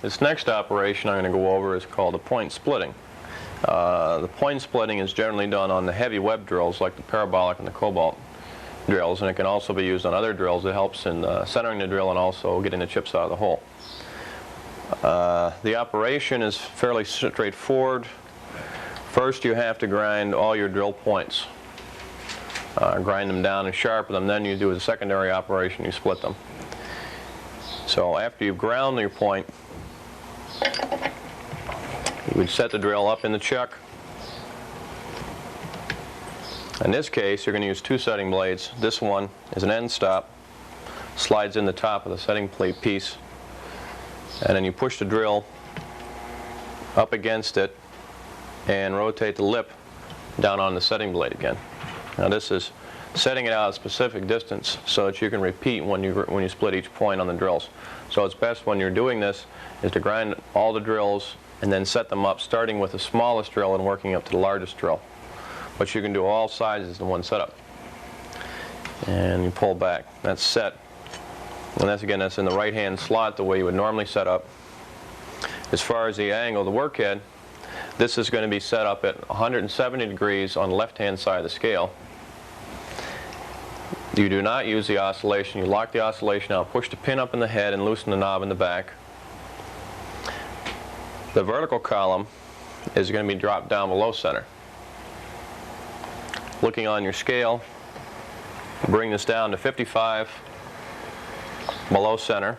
This next operation I'm going to go over is called the point splitting. The point splitting is generally done on the heavy web drills like the parabolic and the cobalt drills, and it can also be used on other drills. It helps in centering the drill and also getting the chips out of the hole. The operation is fairly straightforward. First you have to grind all your drill points. Grind them down and sharpen them, then you do a secondary operation, you split them. So after you've ground your point, you would set the drill up in the chuck. In this case, you're going to use two setting blades. This one is an end stop, slides in the top of the setting plate piece, and then you push the drill up against it and rotate the lip down on the setting blade again. Now this is setting it out a specific distance so that you can repeat when you split each point on the drills. So it's best when you're doing this is to grind all the drills and then set them up, starting with the smallest drill and working up to the largest drill. But you can do all sizes in one setup. And you pull back. That's set. And that's in the right hand slot the way you would normally set up. As far as the angle of the workhead, this is going to be set up at 170 degrees on the left hand side of the scale. You do not use the oscillation. You lock the oscillation out, push the pin up in the head and loosen the knob in the back. The vertical column is going to be dropped down below center. Looking on your scale, bring this down to 55 below center.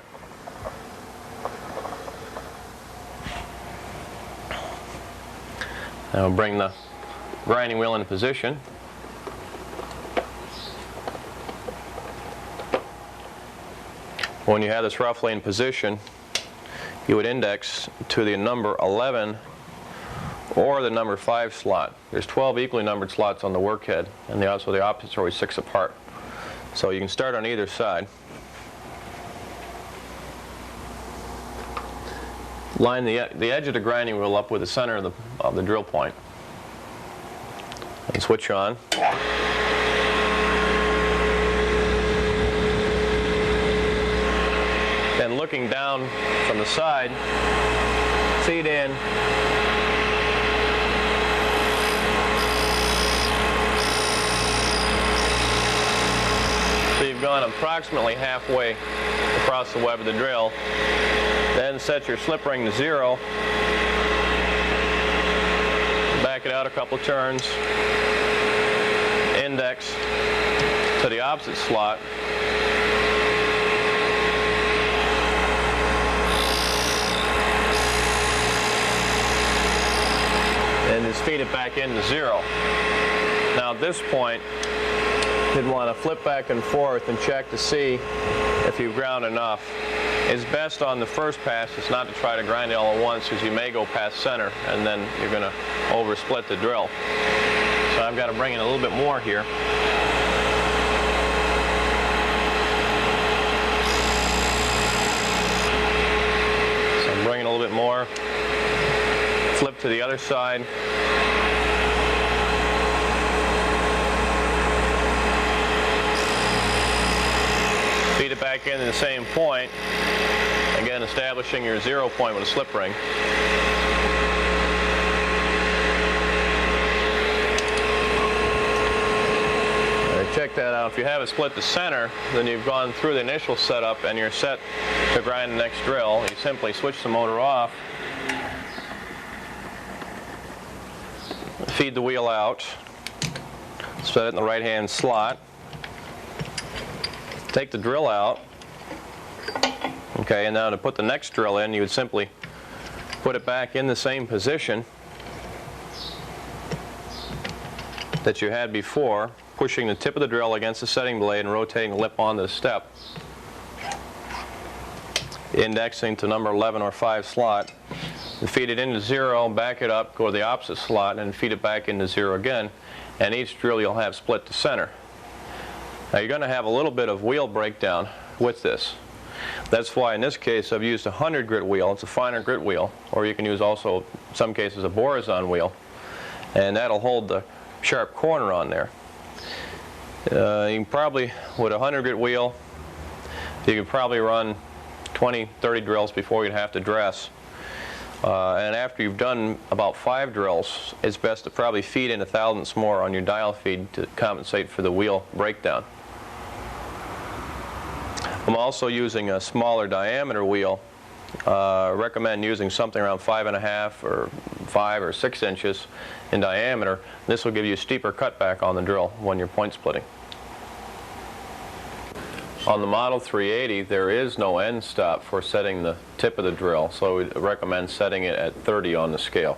Now bring the grinding wheel into position. When you have this roughly in position, you would index to the number 11 or the number 5 slot. There's 12 equally numbered slots on the workhead, and the opposites are always 6 apart. So you can start on either side. Line the edge of the grinding wheel up with the center of the drill point. And switch on. Then looking down from the side, feed in. So you've gone approximately halfway across the web of the drill. Then set your slip ring to 0. Back it out a couple turns. Index to the opposite slot. And just feed it back into 0. Now at this point, you'd want to flip back and forth and check to see if you've ground enough. It's best on the first pass is not to try to grind it all at once, because you may go past center and then you're going to oversplit the drill. So I've got to bring in a little bit more here. So I'm bringing a little bit more. Flip to the other side. Feed it back into the same point. Again, establishing your 0 point with a slip ring. Check that out. If you have it split to center, then you've gone through the initial setup and you're set to grind the next drill. You simply switch the motor off, feed the wheel out, set it in the right hand slot, take the drill out. Okay, and now to put the next drill in, you would simply put it back in the same position that you had before, pushing the tip of the drill against the setting blade and rotating the lip onto the step. Indexing to number 11 or 5 slot. And feed it into 0, back it up, go to the opposite slot, and feed it back into 0 again. And each drill you'll have split to center. Now you're going to have a little bit of wheel breakdown with this. That's why in this case I've used a 100 grit wheel. It's a finer grit wheel, or you can use also, in some cases, a Borazon wheel, and that'll hold the sharp corner on there. You can probably, with a 100 grit wheel, you could probably run 20, 30 drills before you'd have to dress. And after you've done about 5 drills, it's best to probably feed in 1/1000ths more on your dial feed to compensate for the wheel breakdown. I'm also using a smaller diameter wheel. Recommend using something around 5.5 or 5 or 6 inches in diameter. This will give you a steeper cutback on the drill when you're point splitting. On the Model 380, there is no end stop for setting the tip of the drill, so we recommend setting it at 30 on the scale.